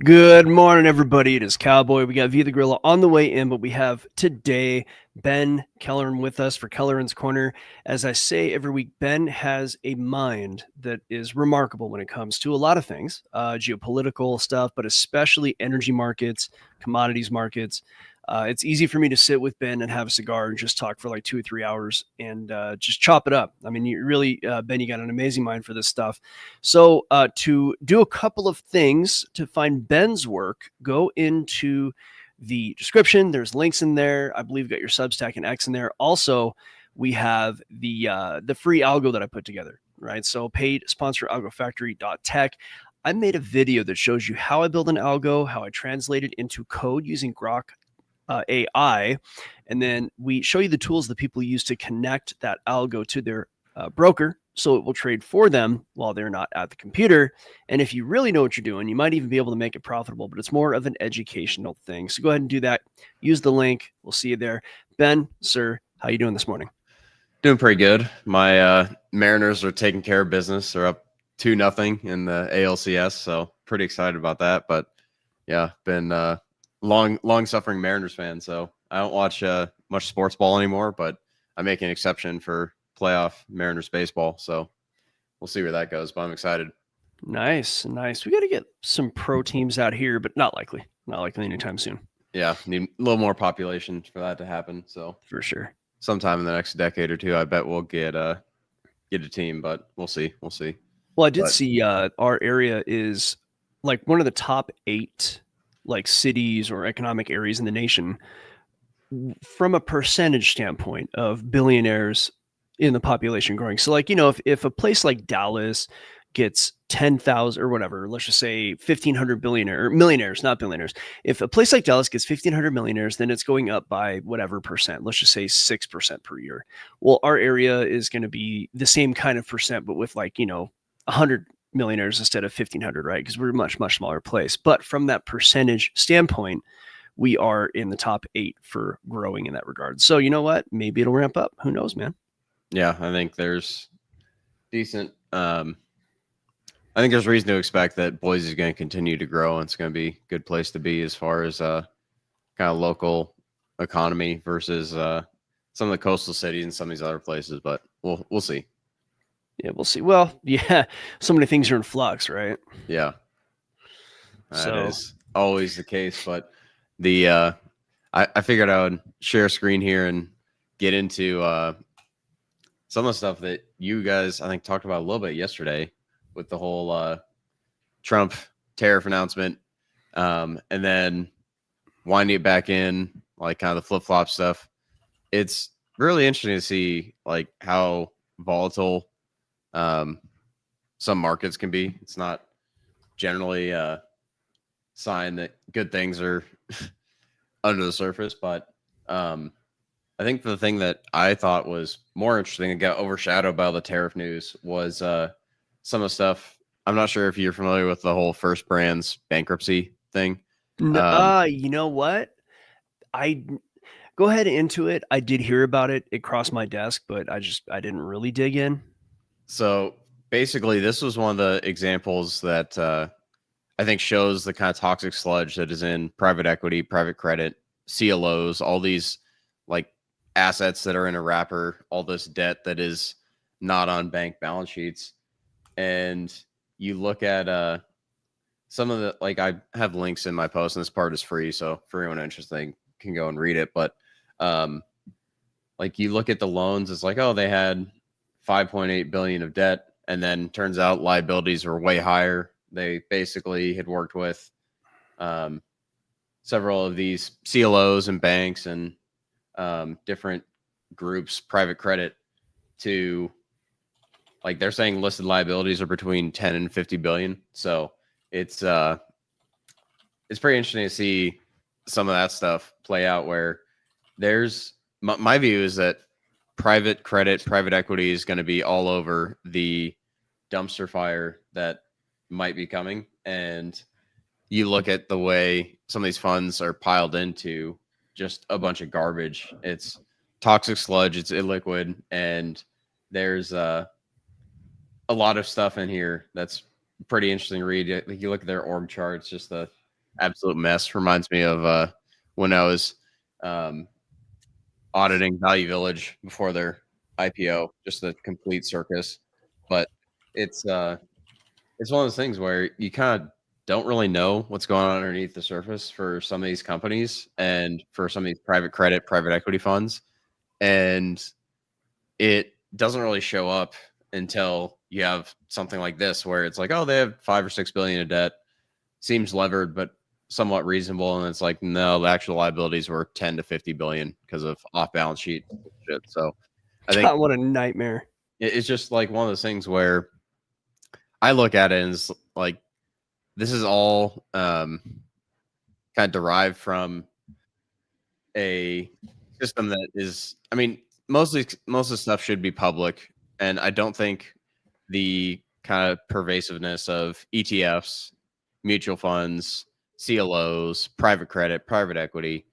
Good morning, everybody. It is Cowboy. We got Via the Gorilla on the way in, but we have today Ben Kelleran with us for Kelleran's Corner. As I say every week, Ben has a mind that is remarkable when it comes to a lot of things, geopolitical stuff, but especially energy markets, commodities markets. It's easy for me to sit with Ben and have a cigar and just talk for like 2 or 3 hours and just chop it up. I mean, you really, Ben, you got an amazing mind for this stuff. So to do a couple of things to find Ben's work, go into the description. There's links in there. I believe you got your Substack and X in there. Also, we have the free algo that I put together, right? So paid sponsor algofactory.tech. I made a video that shows you how I build an algo, how I translate it into code using Grok AI, and then we show you the tools that people use to connect that algo to their broker so it will trade for them while they're not at the computer. And if you really know what you're doing, you might even be able to make it profitable, but it's more of an educational thing. So go ahead and do that. Use the link. We'll see you there. Ben, sir, how you doing this morning? Doing pretty good. My Mariners are taking care of business. They're up 2-0 in the ALCS, so pretty excited about that. But yeah, been long suffering Mariners fan, so I don't watch much sports ball anymore, but I make an exception for playoff Mariners baseball, so we'll see where that goes, but I'm excited. Nice. We got to get some pro teams out here, but not likely anytime soon. Yeah, need a little more population for that to happen, so for sure. Sometime in the next decade or two, I bet we'll get a team, but we'll see. Well, I did see our area is like one of the top 8 like cities or economic areas in the nation from a percentage standpoint of billionaires in the population growing. So like, if a place like Dallas gets 10,000 or whatever, let's just say 1,500 millionaires, not billionaires. If a place like Dallas gets 1,500 millionaires, then it's going up by whatever percent. Let's just say 6% per year. Well, our area is going to be the same kind of percent, but with like, 100 millionaires instead of 1,500, right? Because we're a much, much smaller place. But from that percentage standpoint, we are in the top 8 for growing in that regard. So you know what? Maybe it'll ramp up. Who knows, man? Yeah, I think there's decent. I think there's reason to expect that Boise is going to continue to grow, and it's going to be a good place to be as far as kind of local economy versus some of the coastal cities and some of these other places. But we'll see. Yeah, we'll see. Well, yeah, so many things are in flux, right? Yeah, that is always the case. But the I figured I would share a screen here and get into some of the stuff that you guys, I think, talked about a little bit yesterday with the whole Trump tariff announcement, and then winding it back in, like kind of the flip-flop stuff. It's really interesting to see like how volatile some markets can be. It's not generally a sign that good things are under the surface, but I think the thing that I thought was more interesting and got overshadowed by the tariff news was some of the stuff. I'm not sure if you're familiar with the whole First Brands bankruptcy thing. You know what? I go ahead into it. I did hear about it. It crossed my desk, but I didn't really dig in. So basically, this was one of the examples that I think shows the kind of toxic sludge that is in private equity, private credit, CLOs, all these like assets that are in a wrapper, all this debt that is not on bank balance sheets. And you look at some of the, like, I have links in my post, and this part is free, so for anyone interested can go and read it. But like you look at the loans, it's like, oh, they had 5.8 billion of debt, and then turns out liabilities were way higher. They basically had worked with several of these CLOs and banks and different groups, private credit, to, like, they're saying listed liabilities are between 10 and 50 billion. So it's pretty interesting to see some of that stuff play out, where there's my view is that private credit, private equity is going to be all over the dumpster fire that might be coming. And you look at the way some of these funds are piled into just a bunch of garbage. It's toxic sludge, it's illiquid, and there's a lot of stuff in here that's pretty interesting to read. Like, you look at their org charts, just the absolute mess. Reminds me of when I was auditing Value Village before their IPO, just a complete circus. But it's one of those things where you kind of don't really know what's going on underneath the surface for some of these companies and for some of these private credit, private equity funds. And it doesn't really show up until you have something like this, where it's like, oh, they have 5 or 6 billion of debt, seems levered, but somewhat reasonable. And it's like, no, the actual liabilities were 10 to 50 billion because of off balance sheet shit. So I think what a nightmare. it's just like one of those things where I look at it and it's like, this is all kind of derived from a system that is, I mean, most of the stuff should be public. And I don't think the kind of pervasiveness of ETFs, mutual funds, CLOs, private credit, private equity,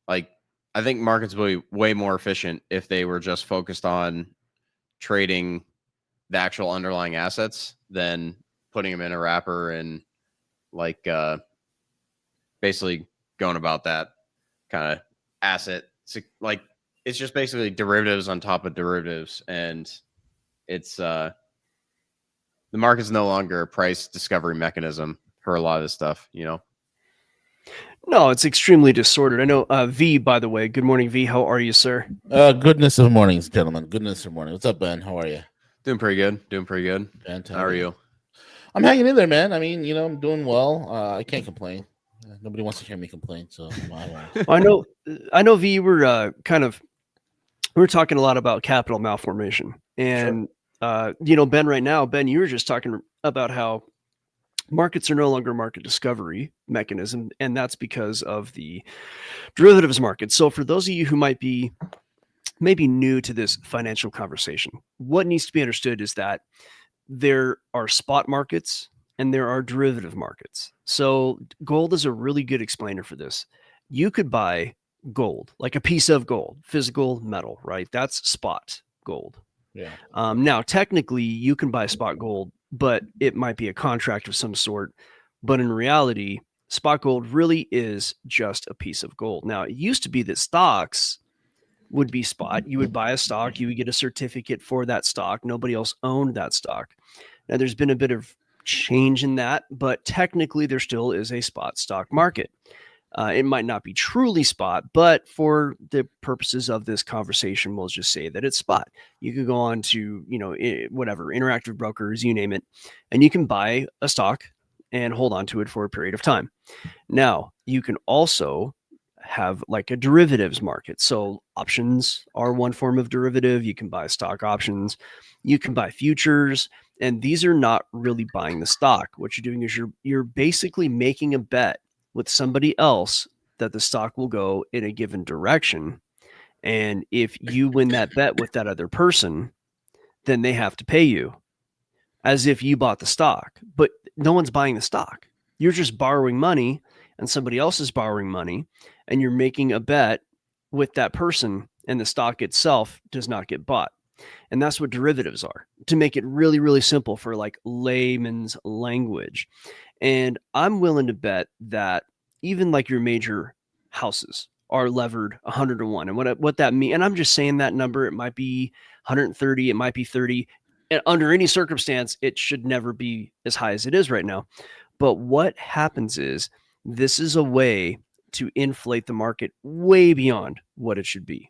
like, I think markets would be way more efficient if they were just focused on trading the actual underlying assets than putting them in a wrapper and like basically going about that kind of asset. Like, it's just basically derivatives on top of derivatives, and it's the market's no longer a price discovery mechanism for a lot of this stuff, you know. No, it's extremely disordered. I know V, by the way. Good morning, V. How are you, sir? Goodness of mornings, gentlemen. Goodness of morning. What's up, Ben? How are you? Doing pretty good. Fantastic. How are you? I'm hanging in there, man. I mean, I'm doing well. I can't complain. Nobody wants to hear me complain, so I know V, we're we're talking a lot about capital malformation. And sure. Ben, right now, Ben, you were just talking about how markets are no longer market discovery mechanism, and that's because of the derivatives market. So for those of you who might be maybe new to this financial conversation, what needs to be understood is that there are spot markets and there are derivative markets. So gold is a really good explainer for this. You could buy gold, like a piece of gold, physical metal, right? That's spot gold. Yeah. Now, technically, you can buy spot gold, but it might be a contract of some sort. But in reality, spot gold really is just a piece of gold. Now, it used to be that stocks would be spot. You would buy a stock, you would get a certificate for that stock. Nobody else owned that stock. Now, there's been a bit of change in that, but technically there still is a spot stock market. It might not be truly spot, but for the purposes of this conversation, we'll just say that it's spot. You could go on to, whatever, Interactive Brokers, you name it, and you can buy a stock and hold on to it for a period of time. Now, you can also have like a derivatives market. So options are one form of derivative. You can buy stock options, you can buy futures, and these are not really buying the stock. What you're doing is you're basically making a bet with somebody else that the stock will go in a given direction. And if you win that bet with that other person, then they have to pay you as if you bought the stock, but no one's buying the stock. You're just borrowing money and somebody else is borrowing money, and you're making a bet with that person, and the stock itself does not get bought. And that's what derivatives are, to make it really, really simple for like layman's language. And I'm willing to bet that even like your major houses are levered 100 to 1. And what that means, and I'm just saying that number, it might be 130, it might be 30. And under any circumstance, it should never be as high as it is right now. But what happens is this is a way to inflate the market way beyond what it should be.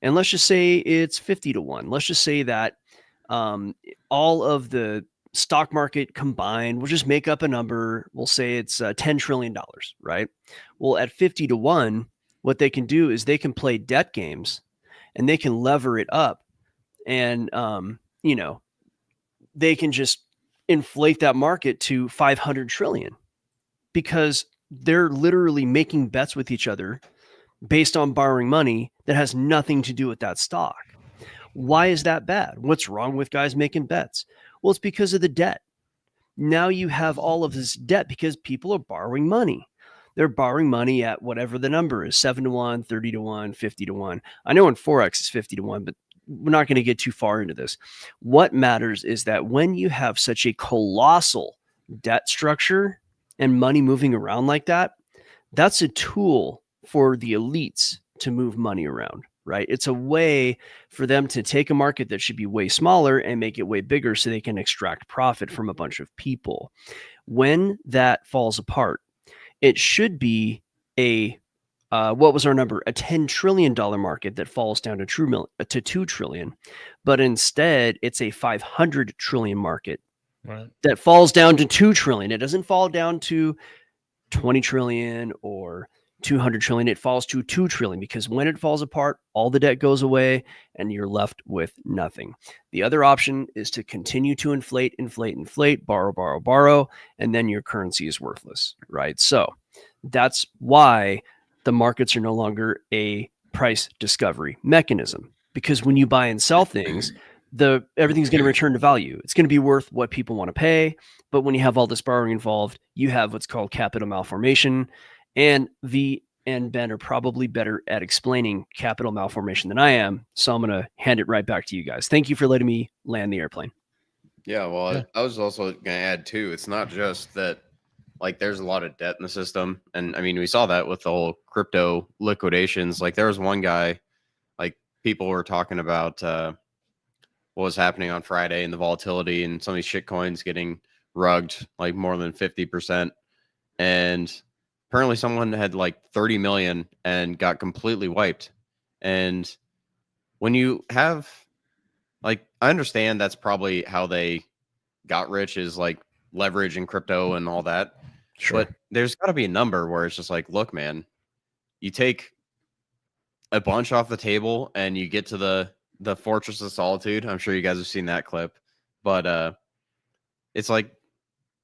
And let's just say it's 50 to 1. Let's just say that all of the stock market combined, we'll just make up a number. We'll say it's $10 trillion, right? Well, at 50 to 1, what they can do is they can play debt games and they can lever it up, and, they can just inflate that market to 500 trillion because they're literally making bets with each other based on borrowing money that has nothing to do with that stock. Why is that bad? What's wrong with guys making bets? Well, it's because of the debt. Now you have all of this debt because people are borrowing money. They're borrowing money at whatever the number is, 7 to 1, 30 to 1, 50 to 1. I know in Forex it's 50 to 1, but we're not going to get too far into this. What matters is that when you have such a colossal debt structure and money moving around like that, that's a tool for the elites to move money around, right? It's a way for them to take a market that should be way smaller and make it way bigger so they can extract profit from a bunch of people. When that falls apart, it should be what was our number? A $10 trillion market that falls down to 2 trillion. But instead, it's a 500 trillion market that falls down to 2 trillion. It doesn't fall down to 20 trillion or 200 trillion. It falls to 2 trillion because when it falls apart, all the debt goes away and you're left with nothing. The other option is to continue to inflate, borrow, and then your currency is worthless, right? So that's why the markets are no longer a price discovery mechanism, because when you buy and sell things, everything's going to return to value. It's going to be worth what people want to pay. But when you have all this borrowing involved, you have what's called capital malformation. And V and Ben are probably better at explaining capital malformation than I am. So I'm going to hand it right back to you guys. Thank you for letting me land the airplane. Yeah, well, I was also going to add too, it's not just that, like, there's a lot of debt in the system. And I mean, we saw that with the whole crypto liquidations. Like, there was one guy, like, people were talking about what was happening on Friday and the volatility and some of these shit coins getting rugged like more than 50%. And apparently someone had like 30 million and got completely wiped. And when you have, like, I understand that's probably how they got rich, is like leverage in crypto and all that. Sure. But there's got to be a number where it's just like, look, man, you take a bunch off the table and you get to the Fortress of Solitude. I'm sure you guys have seen that clip, but it's like,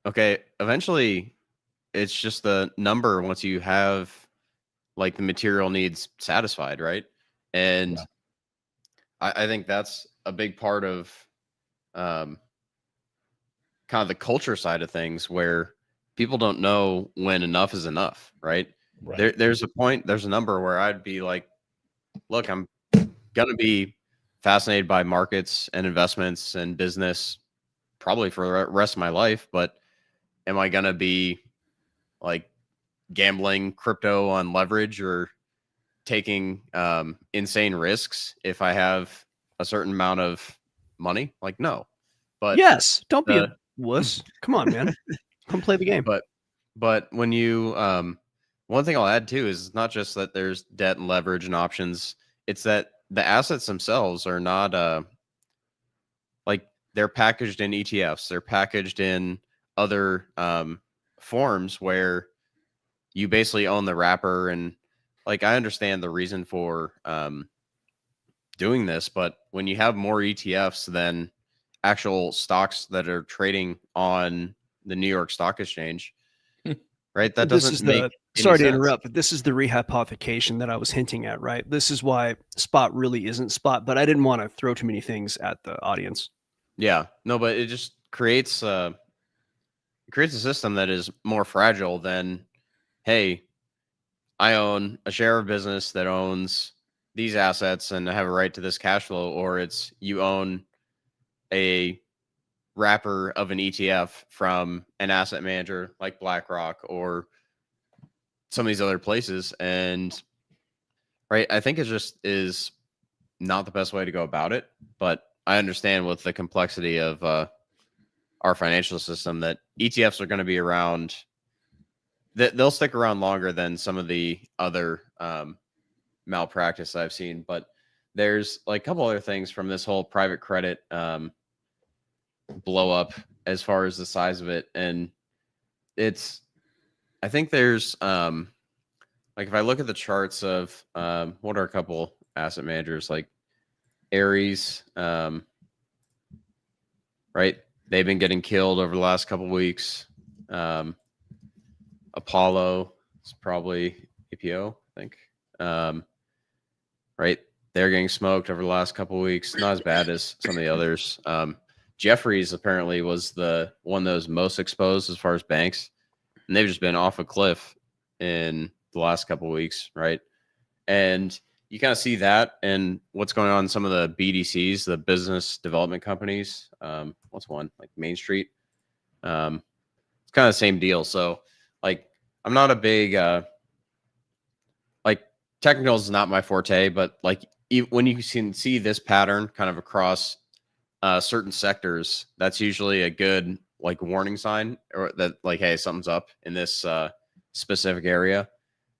okay, eventually it's just the number once you have like the material needs satisfied, right? And I think that's a big part of kind of the culture side of things, where people don't know when enough is enough, right? There's a point, there's a number where I'd be like, look, I'm going to be fascinated by markets and investments and business probably for the rest of my life, but am I going to be like gambling crypto on leverage or taking insane risks if I have a certain amount of money? Like, no. But yes, don't be a wuss. Come on, man. Come play the game. But when you one thing I'll add too is not just that there's debt and leverage and options, it's that the assets themselves are not like, they're packaged in ETFs, they're packaged in other forms where you basically own the wrapper. And like, I understand the reason for doing this, but when you have more ETFs than actual stocks that are trading on the New York Stock Exchange, right? That doesn't make sorry to interrupt, but this is the rehypothecation that I was hinting at, right? This is why spot really isn't spot, but I didn't want to throw too many things at the audience. Yeah, no, but it just creates a system that is more fragile than, hey, I own a share of business that owns these assets and I have a right to this cash flow, or it's you own a wrapper of an ETF from an asset manager like BlackRock or some of these other places. And right, I think it just is not the best way to go about it, but I understand with the complexity of our financial system that ETFs are going to be around, that they'll stick around longer than some of the other malpractice I've seen. But there's like a couple other things from this whole private credit blow up as far as the size of it. And it's, I think there's like, if I look at the charts of what are a couple asset managers like Ares, right? They've been getting killed over the last couple weeks. Apollo is probably APO, I think. Right? They're getting smoked over the last couple weeks. Not as bad as some of the others. Jeffries apparently was the one that was most exposed as far as banks, and they've just been off a cliff in the last couple weeks, right? And you kind of see that and what's going on in some of the BDCs, the business development companies. What's one? Like Main Street. It's kind of the same deal. So I'm not a big like technicals is not my forte, but like when you can see this pattern kind of across certain sectors, that's usually a good like warning sign, or that like, hey, something's up in this specific area.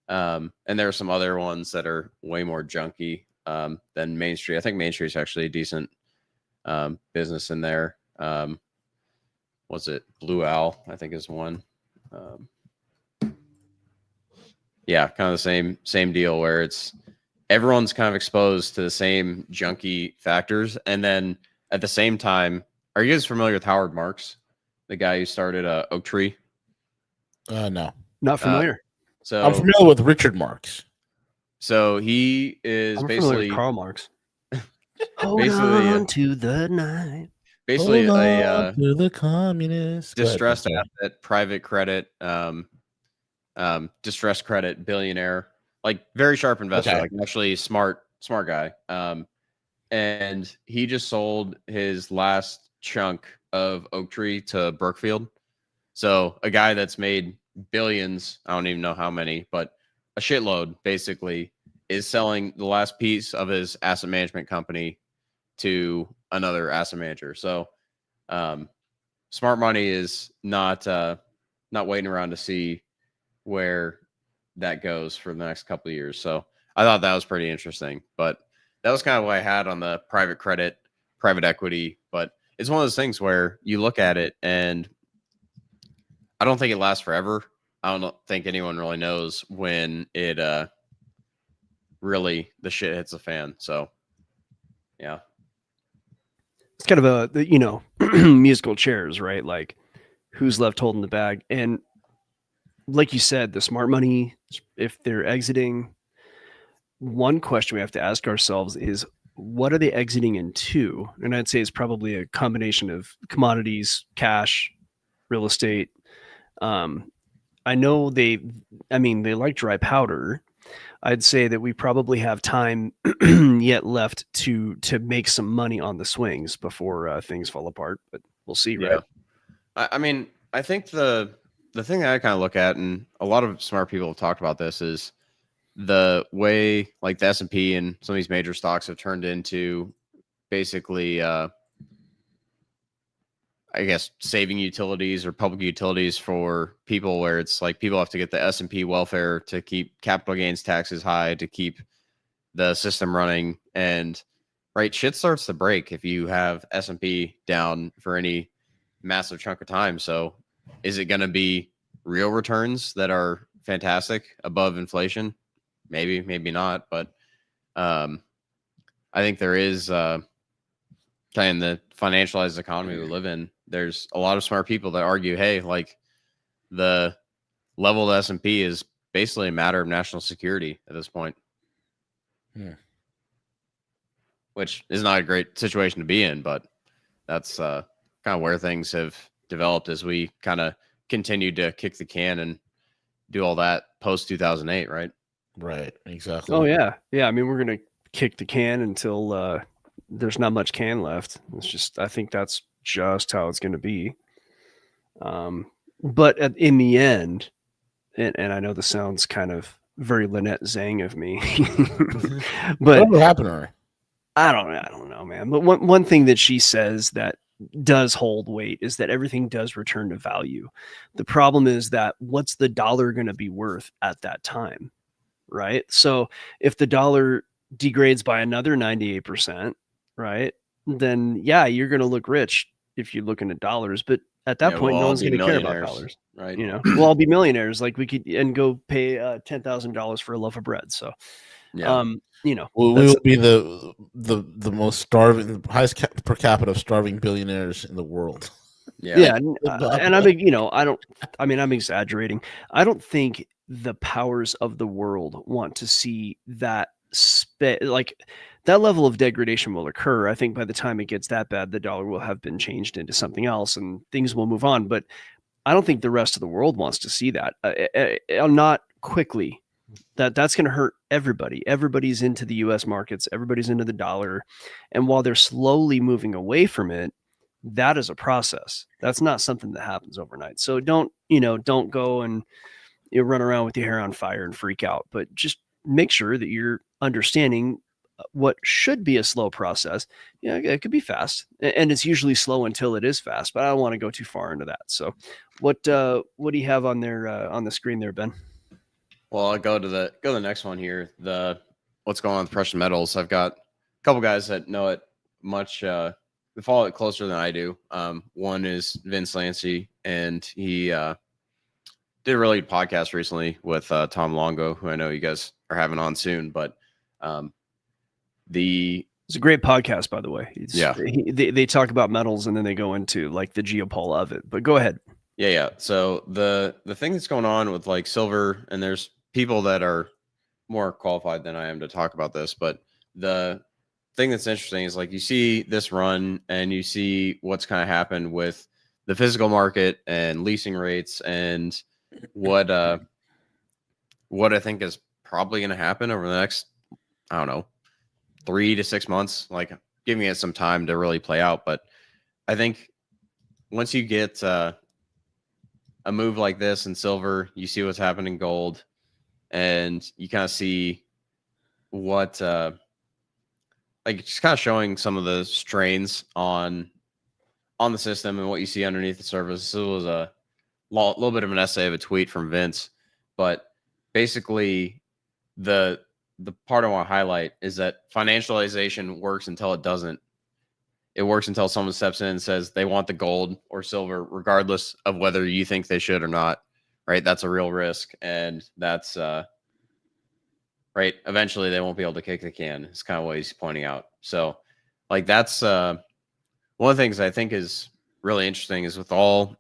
And there are some other ones that are way more junky than Main Street. I think Main Street is actually a decent business in there. Was it Blue Owl? I think is one. Yeah, kind of the same deal where it's everyone's kind of exposed to the same junky factors, and then at the same time, are you guys familiar with Howard Marks, the guy who started Oak Tree? No, Not familiar. So I'm familiar with Richard Marks. So he is I'm familiar basically with Karl Marx. Hold basically on to the night. basically Hold a on to the communist. distressed asset, private credit, distressed credit billionaire, like very sharp investor, Okay. like actually smart guy. And he just sold his last chunk of Oak Tree to Brookfield. So a guy that's made billions, I don't even know how many, but a shitload basically, is selling the last piece of his asset management company to another asset manager. So smart money is not waiting around to see where that goes for the next couple of years. So I thought that was pretty interesting, but that was kind of what I had on the private credit, private equity. But it's one of those things where you look at it and I don't think it lasts forever. I don't think anyone really knows when it really the shit hits the fan. So yeah. It's kind of musical chairs, right? Like who's left holding the bag. And like you said, the smart money, if they're exiting, one question we have to ask ourselves is, what are they exiting into? And I'd say it's probably a combination of commodities, cash, real estate. I know they like dry powder. I'd say that we probably have time yet left to make some money on the swings before things fall apart, but we'll see, right? I mean, I think the thing that I kind of look at, and a lot of smart people have talked about this, is the way like the S&P and some of these major stocks have turned into basically I guess saving utilities or public utilities for people, where it's like people have to get the S&P welfare to keep capital gains taxes high, to keep the system running. And right, shit starts to break if you have S&P down for any massive chunk of time. So is it going to be real returns that are fantastic above inflation? Maybe, maybe not. But I think there is kind of the financialized economy we live in. There's a lot of smart people that argue, hey, like the level of S&P is basically a matter of national security at this point. Which is not a great situation to be in, but that's kind of where things have developed as we kind of continue to kick the can and do all that post 2008, right? Right, exactly. Oh yeah. I mean, we're gonna kick the can until there's not much can left. It's just, I think that's just how it's gonna be. But in the end, and I know this sounds kind of very Lynette Zhang of me, but What happened to her? I don't know, man. But one thing that she says that does hold weight is that everything does return to value. The problem is that what's the dollar going to be worth at that time, right? So if the dollar degrades by another 98%, right, then yeah, you're going to look rich if you're looking at dollars. But at that point, no one's going to care about dollars, right? You know, we'll all be millionaires. Like we could and go pay $10,000 for a loaf of bread. So, Yeah. you know, we will be the most starving, highest per capita of starving billionaires in the world. Yeah, and I'm exaggerating. I don't think the powers of the world want to see that like that level of degradation will occur. I think by the time it gets that bad, the dollar will have been changed into something else and things will move on. But I don't think the rest of the world wants to see that. Not quickly. That's going to hurt everybody. Everybody's into the U.S. markets. Everybody's into the dollar. And while they're slowly moving away from it, that is a process. That's not something that happens overnight. So don't go and you run around with your hair on fire and freak out, but just make sure that you're understanding what should be a slow process. Yeah, it could be fast, and it's usually slow until it is fast. But I don't want to go too far into that. So, what do you have on there on the screen there, Ben? Well, I'll go to the next one here. The what's going on with precious metals. I've got a couple guys that know it much. They follow it closer than I do. One is Vince Lancy, and he did a really good podcast recently with Tom Longo, who I know you guys are having on soon. But it's a great podcast, by the way. Yeah. They talk about metals and then they go into like the geopol of it. But go ahead. Yeah. So the thing that's going on with like silver, and there's people that are more qualified than I am to talk about this, but the thing that's interesting is like you see this run and you see what's kind of happened with the physical market and leasing rates and what I think is probably going to happen over the next, I don't know, 3 to 6 months, like giving it some time to really play out. But I think once you get a move like this in silver, you see what's happening in gold, and you kind of see what like just kind of showing some of the strains on the system and what you see underneath the surface. This was a little bit of an essay of a tweet from Vince, but basically the part I want to highlight is that financialization works until it doesn't. It works until someone steps in and says they want the gold or silver, regardless of whether you think they should or not. Right? That's a real risk, and that's right. Eventually, they won't be able to kick the can. It's kind of what he's pointing out. So, like that's one of the things I think is really interesting is with all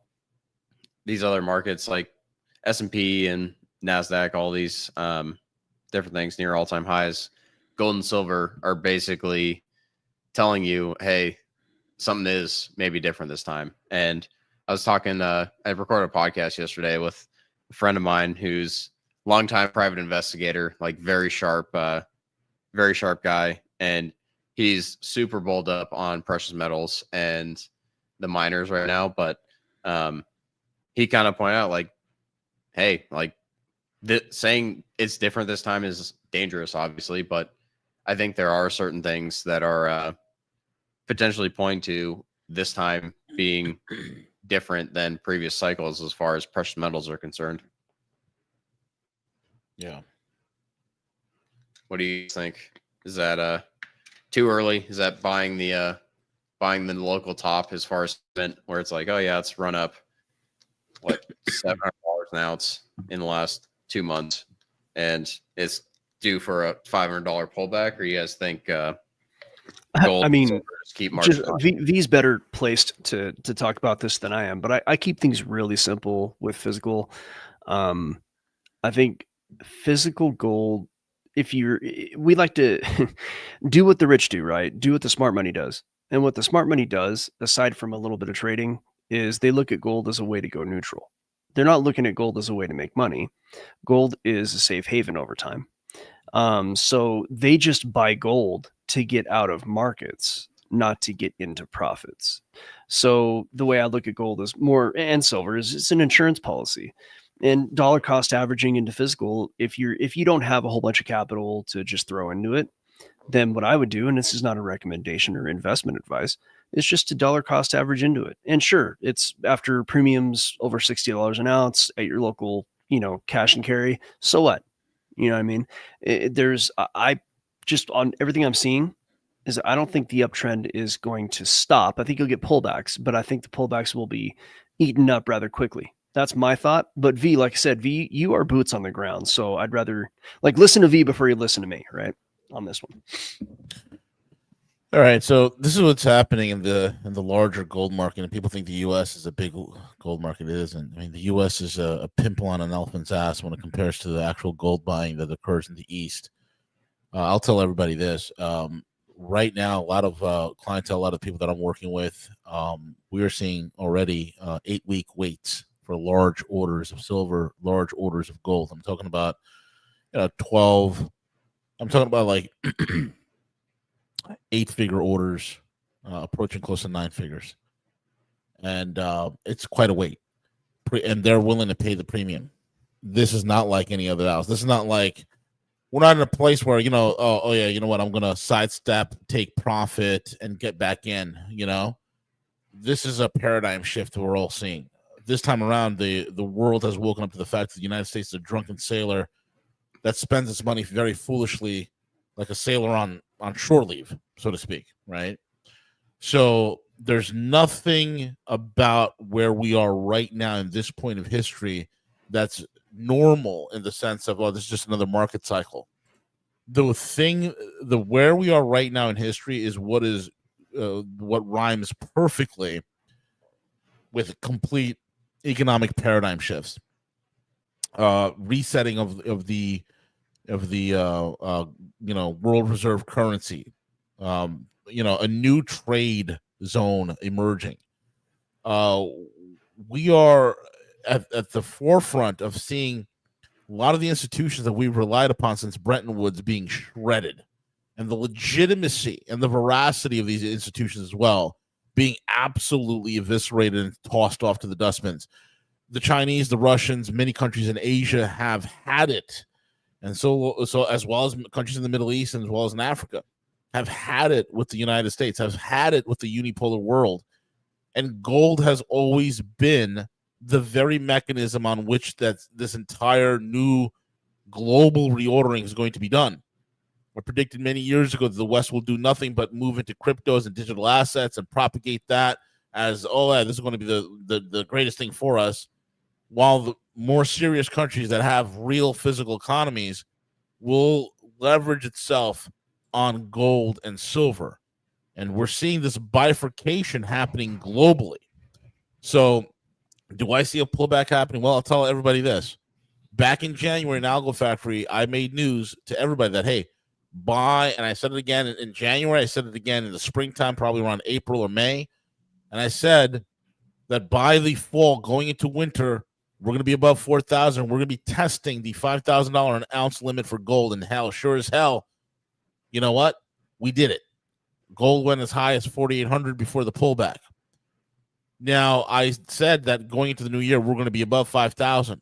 these other markets like S&P and NASDAQ, all these different things near all-time highs, gold and silver are basically telling you, hey, something is maybe different this time. And I was talking, I recorded a podcast yesterday with a friend of mine who's longtime private investigator, like very sharp guy. And he's super bowled up on precious metals and the miners right now. But he kind of pointed out like, hey, like saying it's different this time is dangerous, obviously. But I think there are certain things that are potentially pointing to this time being different than previous cycles as far as precious metals are concerned. Yeah. What do you think? Is that too early? Is that buying the local top as far as where it's like, oh yeah, it's run up what $700 an ounce in the last 2 months, and it's due for a $500 pullback? Or you guys think gold? I mean, keep marching. V's better placed to talk about this than I am, but I keep things really simple with physical. I think physical gold, we like to do what the rich do, right? Do what the smart money does. And what the smart money does, aside from a little bit of trading, is they look at gold as a way to go neutral. They're not looking at gold as a way to make money. Gold is a safe haven over time. So they just buy gold to get out of markets, not to get into profits. So the way I look at gold is more, and silver, is it's an insurance policy. And dollar cost averaging into physical, if you don't have a whole bunch of capital to just throw into it, then what I would do, and this is not a recommendation or investment advice, is just to dollar cost average into it. And sure, it's after premiums over $60 an ounce at your local, cash and carry. So what? You know what I mean? I just, on everything I'm seeing, is I don't think the uptrend is going to stop. I think you'll get pullbacks, but I think the pullbacks will be eaten up rather quickly. That's my thought. But V, like I said, V, you are boots on the ground. So I'd rather listen to V before you listen to me, right? On this one. All right. So this is what's happening in the larger gold market. And people think the U.S. is a big gold market. It isn't. I mean, the U.S. is a pimple on an elephant's ass when it compares to the actual gold buying that occurs in the East. I'll tell everybody this. Right now, a lot of clientele, a lot of people that I'm working with, we are seeing already 8-week waits for large orders of silver, large orders of gold. I'm talking about 12. I'm talking about like 8-figure orders, approaching close to 9 figures. And it's quite a wait. And they're willing to pay the premium. this is not like any other else. This is not like we're not in a place where, oh yeah, you know what, I'm going to sidestep, take profit, and get back in, This is a paradigm shift we're all seeing. This time around, the world has woken up to the fact that the United States is a drunken sailor that spends its money very foolishly, like a sailor on shore leave, so to speak, right? So there's nothing about where we are right now in this point of history that's normal in the sense of, oh, this is just another market cycle. Where we are right now in history is what rhymes perfectly with complete economic paradigm shifts, resetting of the world reserve currency, a new trade zone emerging. We are at the forefront of seeing a lot of the institutions that we've relied upon since Bretton Woods being shredded, and the legitimacy and the veracity of these institutions as well being absolutely eviscerated and tossed off to the dustbins. The Chinese, the Russians, many countries in Asia have had it. And so as well as countries in the Middle East and as well as in Africa have had it with the United States, have had it with the unipolar world. And gold has always been the very mechanism on which this entire new global reordering is going to be done. I predicted many years ago that the West will do nothing but move into cryptos and digital assets and propagate that as, oh, yeah, this is going to be the greatest thing for us, while the more serious countries that have real physical economies will leverage itself on gold and silver. And we're seeing this bifurcation happening globally. So do I see a pullback happening? Well, I'll tell everybody this. Back in January in Algo Factory, I made news to everybody that, hey, buy, and I said it again in January, I said it again in the springtime, probably around April or May, and I said that by the fall, going into winter, we're going to be above 4,000. We're going to be testing the $5,000 an ounce limit for gold, and hell, sure as hell, you know what? We did it. Gold went as high as 4,800 before the pullback. Now, I said that going into the new year, we're going to be above 5,000.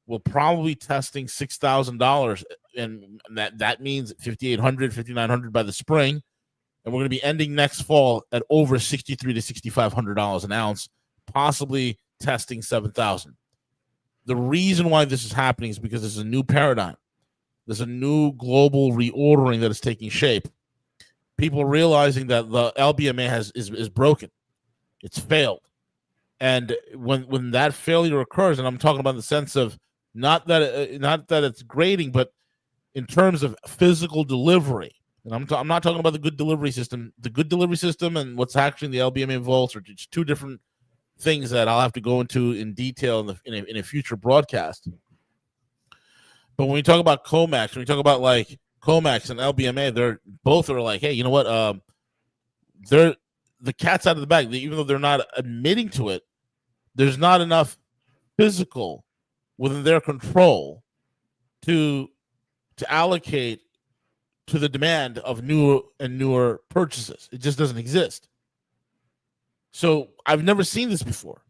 We'll probably be testing $6,000, and that means 5,800, 5,900 by the spring, and we're going to be ending next fall at over $6,300 to $6,500 an ounce, possibly testing 7,000. The reason why this is happening is because there's a new paradigm. There's a new global reordering that is taking shape. People realizing that the LBMA is broken. It's failed. And when that failure occurs, and I'm talking about in the sense of not that it's grading, but in terms of physical delivery. And I'm not talking about the good delivery system. The good delivery system and what's actually in the LBMA vaults are just two different things that I'll have to go into in detail in a future broadcast. But when we talk about COMEX, when we talk about like COMEX and LBMA, they're both are like, hey, you know what? They're the cat's out of the bag. Even though they're not admitting to it, there's not enough physical within their control to allocate to the demand of newer and newer purchases. It just doesn't exist. So I've never seen this before.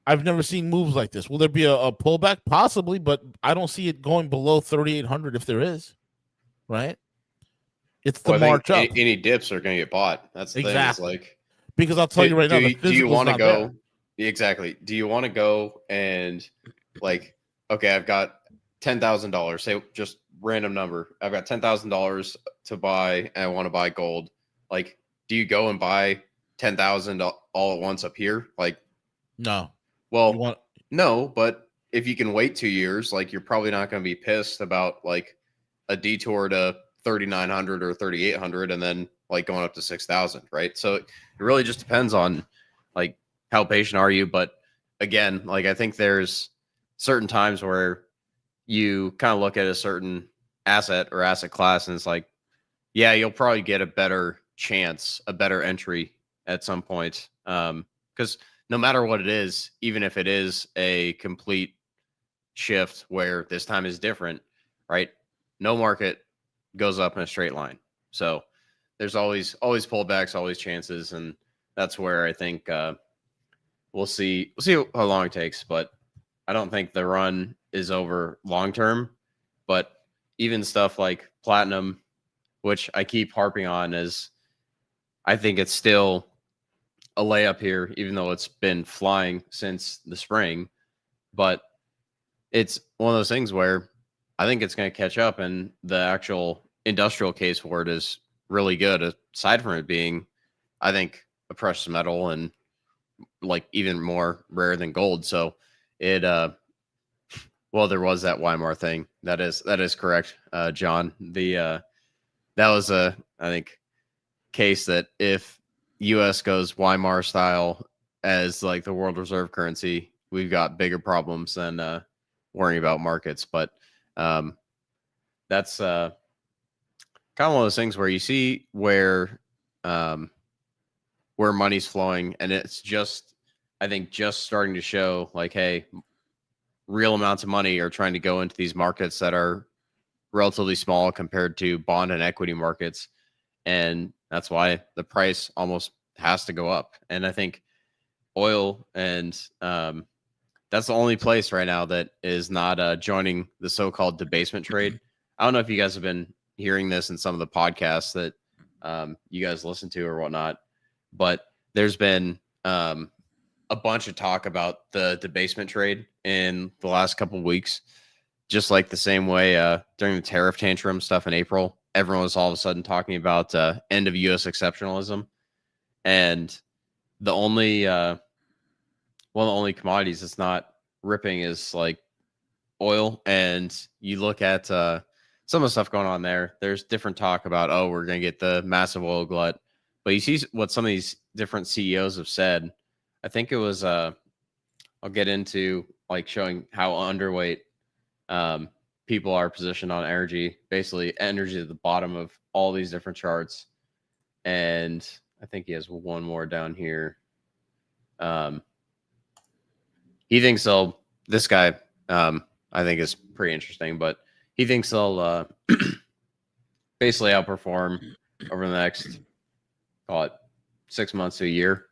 I've never seen moves like this. Will there be a pullback? Possibly, but I don't see it going below 3,800 if there is. Right? It's the march up. Any dips are going to get bought. That's the thing. It's like, because I'll tell you right now, do you want to go? Exactly. Do you want to go and like, okay, I've got $10,000. Say just random number. I've got $10,000 to buy, and I want to buy gold. Like, do you go and buy 10,000 all at once up here? Like, no. Well, no, but if you can wait 2 years, like you're probably not going to be pissed about like a detour to 3,900 or 3,800 and then like going up to 6,000, right? So it really just depends on like how patient are you. But again, like I think there's certain times where you kind of look at a certain asset or asset class and it's like, yeah, you'll probably get a better chance, a better entry at some point. Because no matter what it is, even if it is a complete shift where this time is different, right? No market goes up in a straight line. So there's always pullbacks, always chances. And that's where I think we'll see how long it takes. But I don't think the run is over long term, but even stuff like platinum, which I keep harping on, is I think it's still a layup here, even though it's been flying since the spring. But it's one of those things where I think it's going to catch up, and the actual industrial case for it is really good, aside from it being, I think, a precious metal and like even more rare than gold. So it well, there was that Weimar thing. That is correct, John. The that was a, I think, case that if US goes Weimar style as like the world reserve currency, we've got bigger problems than worrying about markets. But that's kind of one of those things where you see where money's flowing, and it's just, I think, just starting to show like, hey, real amounts of money are trying to go into these markets that are relatively small compared to bond and equity markets. And that's why the price almost has to go up. And I think oil and that's the only place right now that is not joining the so-called debasement trade. I don't know if you guys have been hearing this in some of the podcasts that you guys listen to or whatnot, but there's been a bunch of talk about the debasement trade in the last couple of weeks, just like the same way during the tariff tantrum stuff in April, everyone was all of a sudden talking about end of U.S. exceptionalism. And the only one of the only commodities that's not ripping is like oil. And you look at some of the stuff going on there, there's different talk about, oh, we're going to get the massive oil glut. But you see what some of these different CEOs have said. I think it was, I'll get into like showing how underweight people are positioned on energy, basically energy at the bottom of all these different charts. And I think he has one more down here. He thinks this guy, I think is pretty interesting, but he thinks they'll basically outperform over the next, call it 6 months to a year.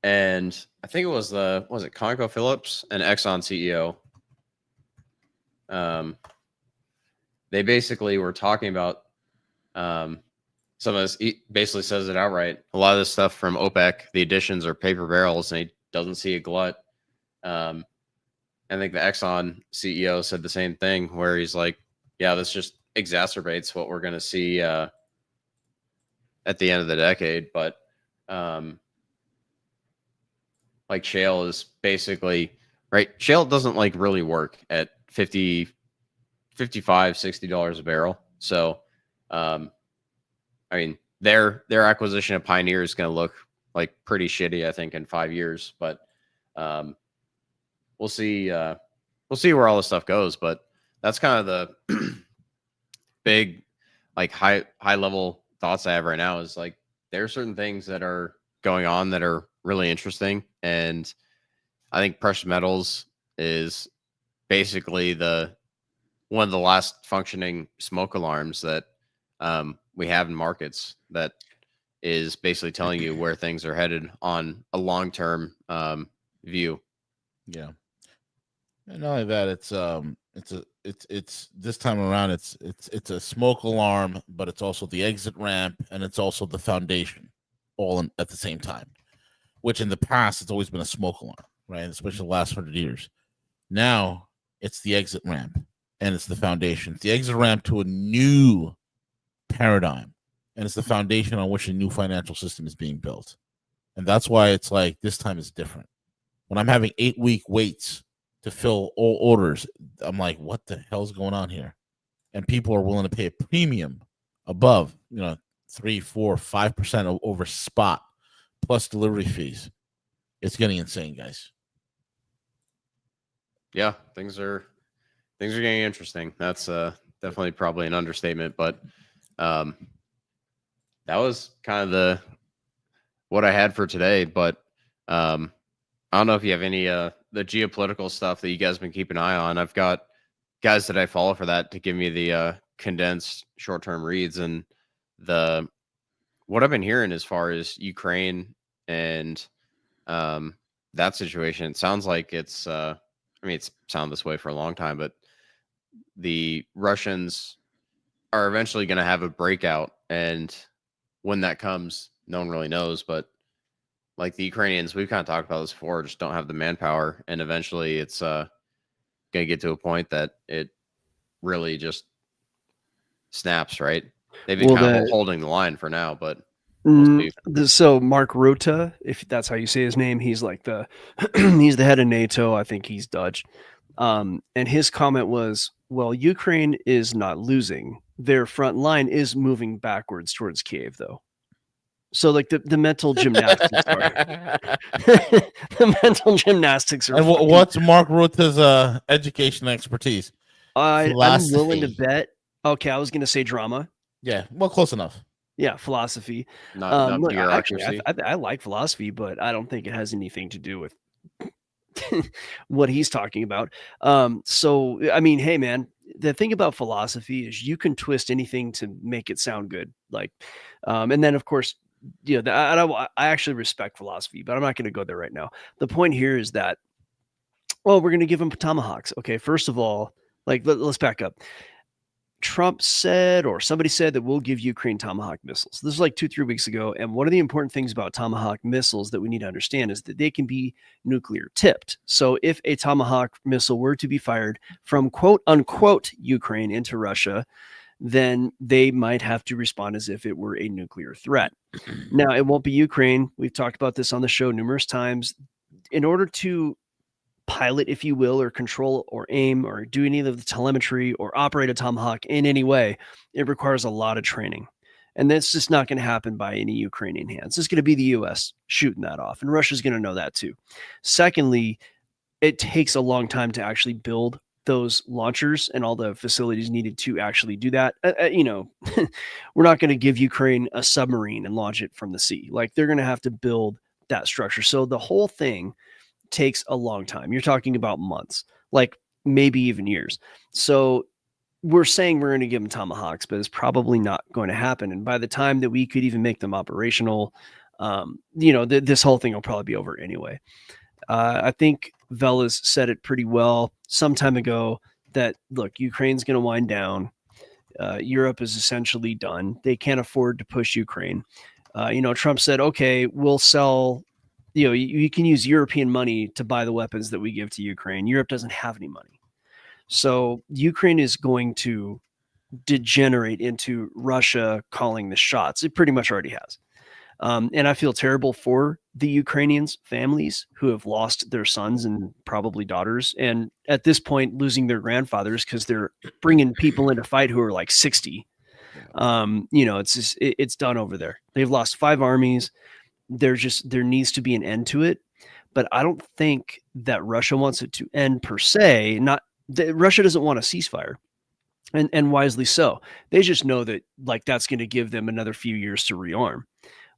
And I think it was ConocoPhillips and Exxon CEO. They basically were talking about some of this. He basically says it outright. A lot of this stuff from OPEC, the additions are paper barrels, and he doesn't see a glut. I think the Exxon CEO said the same thing, where he's like, yeah, this just exacerbates what we're going to see at the end of the decade. But like shale is basically, right? Shale doesn't like really work at $55, $60 a barrel. So, I mean, their acquisition of Pioneer is going to look like pretty shitty, I think, in 5 years. But we'll see. We'll see where all this stuff goes. But that's kind of the big, like high level thoughts I have right now. Is like there are certain things that are going on that are really interesting, and I think precious metals is basically one of the last functioning smoke alarms that we have in markets, that is basically telling you where things are headed on a long-term view. Yeah. And not only that, it's this time around, it's a smoke alarm, but it's also the exit ramp, and it's also the foundation, all at the same time. Which in the past, it's always been a smoke alarm, right? Especially the last 100 years. Now it's the exit ramp, and it's the foundation. It's the exit ramp to a new paradigm, and it's the foundation on which a new financial system is being built. And that's why it's like this time is different. When I'm having 8-week waits to fill all orders, I'm like, what the hell's going on here? And people are willing to pay a premium above, 3, 4, 5% over spot plus delivery fees. It's getting insane, guys. Yeah, things are getting interesting. That's definitely probably an understatement, but that was kind of what I had for today. But I don't know if you have any the geopolitical stuff that you guys have been keeping an eye on. I've got guys that I follow for that to give me the condensed short-term reads, and what I've been hearing as far as Ukraine and that situation. It sounds like it's I mean, it's sounded this way for a long time, but the Russians are eventually going to have a breakout. And when that comes, no one really knows. But like the Ukrainians, we've kind of talked about this before, just don't have the manpower. And eventually it's going to get to a point that it really just snaps, right? They've been kind of holding the line for now, but we'll see. So Mark Rutte, if that's how you say his name, he's like he's the head of NATO. I think he's Dutch. And his comment was, well, Ukraine is not losing. Their front line is moving backwards towards Kiev, though. So like the mental gymnastics are the mental gymnastics are. And what's Mark Rutte's education expertise? I'm willing to bet. Okay, I was going to say drama. Yeah, well, close enough. Yeah, philosophy. Not Actually, I like philosophy, but I don't think it has anything to do with what he's talking about. So, I mean, hey, man, the thing about philosophy is you can twist anything to make it sound good. Like, and then, of course, you know, I actually respect philosophy, but I'm not going to go there right now. The point here is that, well, we're going to give them tomahawks. Okay, first of all, like, let's back up. Trump said, or somebody said, that we'll give Ukraine Tomahawk missiles. This was like 2-3 weeks ago. And one of the important things about Tomahawk missiles that we need to understand is that they can be nuclear tipped. So if a Tomahawk missile were to be fired from quote unquote Ukraine into Russia, then they might have to respond as if it were a nuclear threat. Now, it won't be Ukraine. We've talked about this on the show numerous times. In order to pilot, if you will, or control or aim or do any of the telemetry or operate a Tomahawk in any way, it requires a lot of training. And that's just not going to happen by any Ukrainian hands. It's going to be the US shooting that off. And Russia's going to know that too. Secondly, it takes a long time to actually build those launchers and all the facilities needed to actually do that. You know, we're not going to give Ukraine a submarine and launch it from the sea. Like, they're going to have to build that structure. So the whole thing takes a long time. You're talking about months, like maybe even years. So we're saying we're going to give them Tomahawks, but it's probably not going to happen. And by the time that we could even make them operational, you know, this whole thing will probably be over anyway. I think Velas said it pretty well some time ago that, look, Ukraine's going to wind down. Europe is essentially done. They can't afford to push Ukraine. You know, Trump said, okay, we'll sell. You know, you can use European money to buy the weapons that we give to Ukraine. Europe doesn't have any money. So Ukraine is going to degenerate into Russia calling the shots. It pretty much already has. And I feel terrible for the Ukrainians' families who have lost their sons and probably daughters. And at this point, losing their grandfathers because they're bringing people into fight who are like 60. You know, it's done over there. They've lost 5 armies. There needs to be an end to it, but I don't think that Russia wants it to end per se. Russia doesn't want a ceasefire, and wisely so. They just know that, like, that's going to give them another few years to rearm.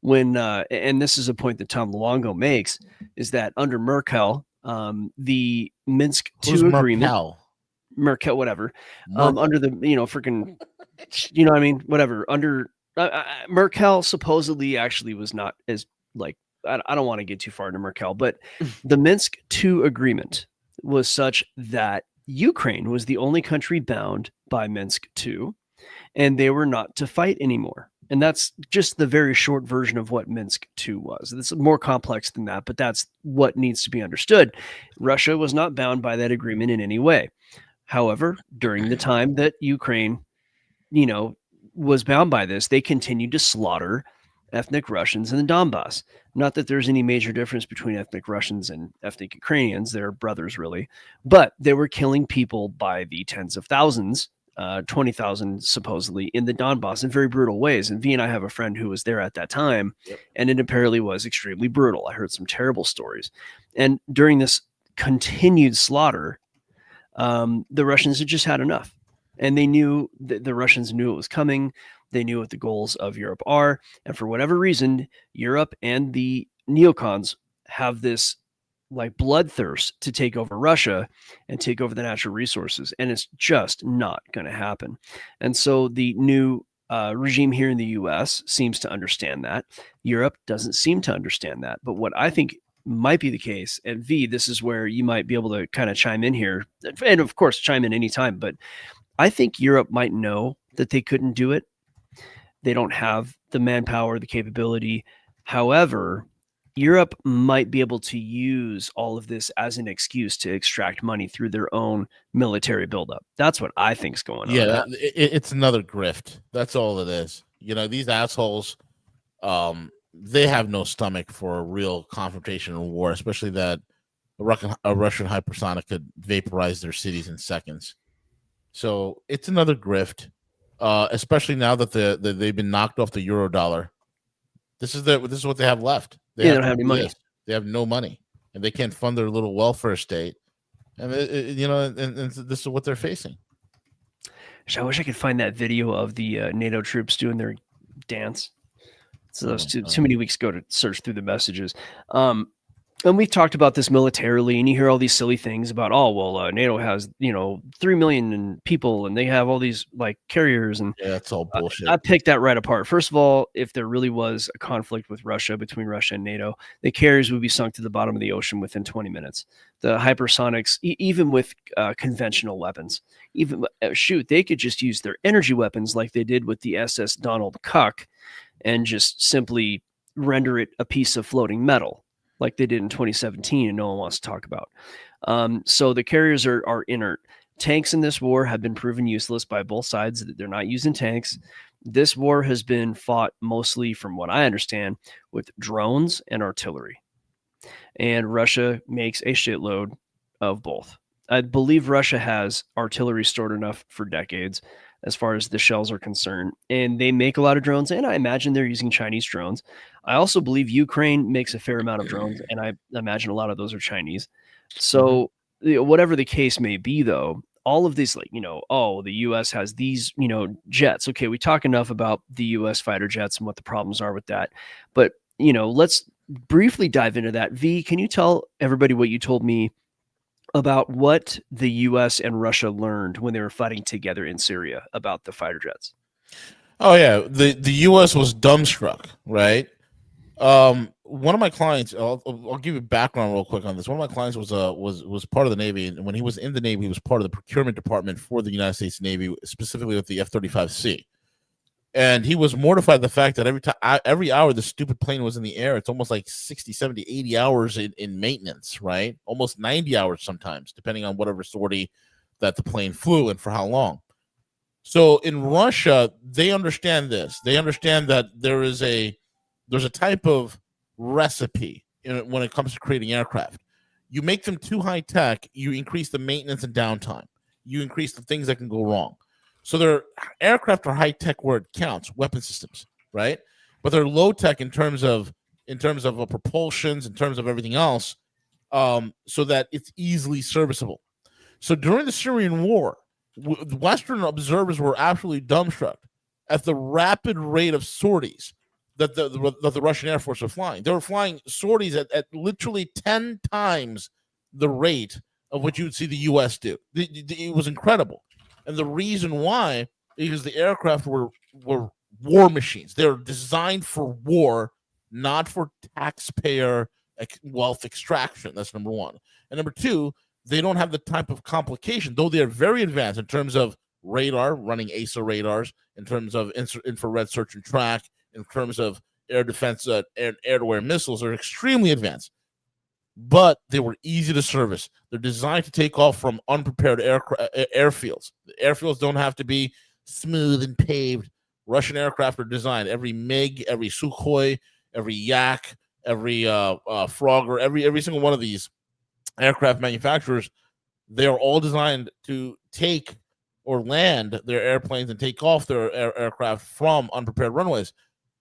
When and this is a point that Tom Luongo makes, is that under Merkel, the Minsk II agreement, Merkel, whatever, under the, you know, freaking, you know what I mean, whatever, under Merkel supposedly actually was not as, like, I don't want to get too far into Merkel, but the Minsk II agreement was such that Ukraine was the only country bound by Minsk II, and they were not to fight anymore. And that's just the very short version of what Minsk II was. It's more complex than that, but that's what needs to be understood. Russia was not bound by that agreement in any way. However, during the time that Ukraine, you know, was bound by this, they continued to slaughter ethnic Russians in the Donbass. Not that there's any major difference between ethnic Russians and ethnic Ukrainians. They're brothers, really. But they were killing people by the tens of thousands, 20,000 supposedly, in the Donbass in very brutal ways. And V and I have a friend who was there at that time, and it apparently was extremely brutal. I heard some terrible stories. And during this continued slaughter, the Russians had just had enough. And they knew that the Russians knew it was coming. They knew what the goals of Europe are. And for whatever reason, Europe and the neocons have this, like, bloodthirst to take over Russia and take over the natural resources. And it's just not going to happen. And so the new regime here in the US seems to understand that. Europe doesn't seem to understand that. But what I think might be the case. And V, this is where you might be able to kind of chime in here. And of course, chime in anytime. But I think Europe might know that they couldn't do it. They don't have the manpower, the capability. However, Europe might be able to use all of this as an excuse to extract money through their own military buildup. That's what I think's going on. Yeah, it's another grift. That's all it is. You know, these assholes, they have no stomach for a real confrontation or war, especially that a Russian hypersonic could vaporize their cities in seconds. So it's another grift, especially now that they've been knocked off the euro dollar. This is what they have left. They don't have any money. They have no money, and they can't fund their little welfare state. And and this is what they're facing. I wish I could find that video of the NATO troops doing their dance. So that was too many weeks ago to search through the messages. And we've talked about this militarily, and you hear all these silly things about, NATO has, 3 million people, and they have all these like carriers, and that's all bullshit. I picked that right apart. First of all, if there really was a conflict with Russia, between Russia and NATO, the carriers would be sunk to the bottom of the ocean within 20 minutes. The hypersonics, even with conventional weapons, they could just use their energy weapons like they did with the SS Donald Cuck, and just simply render it a piece of floating metal, like they did in 2017, and no one wants to talk about. So the carriers are inert. Tanks in this war have been proven useless by both sides. They're not using tanks. This war has been fought mostly, from what I understand, with drones and artillery. And Russia makes a shitload of both. I believe Russia has artillery stored enough for decades as far as the shells are concerned. And they make a lot of drones, and I imagine they're using Chinese drones. I also believe Ukraine makes a fair amount of drones, and I imagine a lot of those are Chinese. So whatever the case may be, though, all of these, like, the U.S. has these, jets. Okay, we talk enough about the U.S. fighter jets and what the problems are with that. But, let's briefly dive into that. V, can you tell everybody what you told me about what the U.S. and Russia learned when they were fighting together in Syria about the fighter jets? Oh, yeah. The U.S. was dumbstruck, right? One of my clients, I'll give you background real quick on this. One of my clients was part of the Navy, and when he was in the Navy, he was part of the procurement department for the United States Navy, specifically with the F-35C. And he was mortified at the fact that every hour the stupid plane was in the air, it's almost like 60, 70, 80 hours in maintenance, right? Almost 90 hours sometimes, depending on whatever sortie that the plane flew and for how long. So in Russia, they understand this. They understand that there's a type of recipe when it comes to creating aircraft. You make them too high tech, you increase the maintenance and downtime. You increase the things that can go wrong. So their aircraft are high tech where it counts, weapon systems, right? But they're low tech in terms of propulsions, in terms of everything else, so that it's easily serviceable. So during the Syrian war, Western observers were absolutely dumbstruck at the rapid rate of sorties that the Russian Air Force were flying. They were flying sorties at literally 10 times the rate of what you would see the U.S. do. It was incredible. And the reason why is the aircraft were war machines. They're designed for war, not for taxpayer wealth extraction. That's number one. And number two, they don't have the type of complication, though they are very advanced in terms of radar, running ASA radars, in terms of infrared search and track, in terms of air defense, air-to-air missiles are extremely advanced. But they were easy to service. They're designed to take off from unprepared airfields. The airfields don't have to be smooth and paved. Russian aircraft are designed. Every MiG, every Sukhoi, every Yak, every Frogger, every single one of these aircraft manufacturers, they are all designed to take or land their airplanes and take off their aircraft from unprepared runways.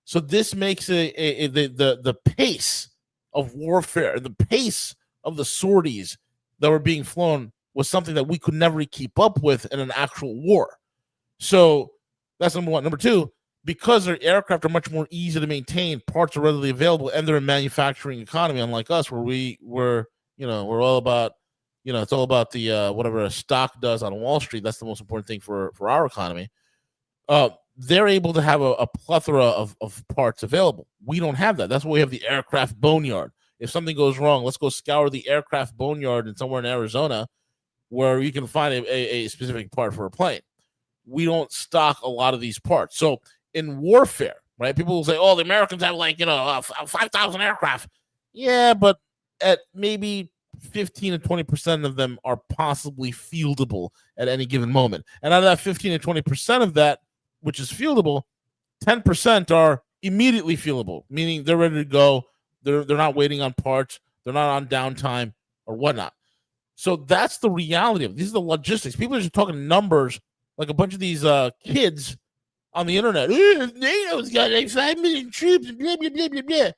So this makes the pace of warfare, the pace of the sorties that were being flown was something that we could never keep up with in an actual war. So that's number one. Number two, because their aircraft are much more easy to maintain, parts are readily available, and they're a manufacturing economy, unlike us, where we're all about, it's all about the whatever a stock does on Wall Street. That's the most important thing for our economy. They're able to have a plethora of parts available. We don't have that. That's why we have the aircraft boneyard. if something goes wrong, let's go scour the aircraft boneyard in somewhere in Arizona where you can find a specific part for a plane. We don't stock a lot of these parts. So in warfare, right, people will say, oh, the Americans have 5,000 aircraft. Yeah, but at maybe 15 to 20% of them are possibly fieldable at any given moment. And out of that 15 to 20% of that, which is fieldable, 10% are immediately fieldable, meaning they're ready to go. They're not waiting on parts. They're not on downtime or whatnot. So that's the reality of it. These are the logistics. People are just talking numbers like a bunch of these kids on the internet. NATO's got 5 million troops, blah, blah, blah, blah, blah.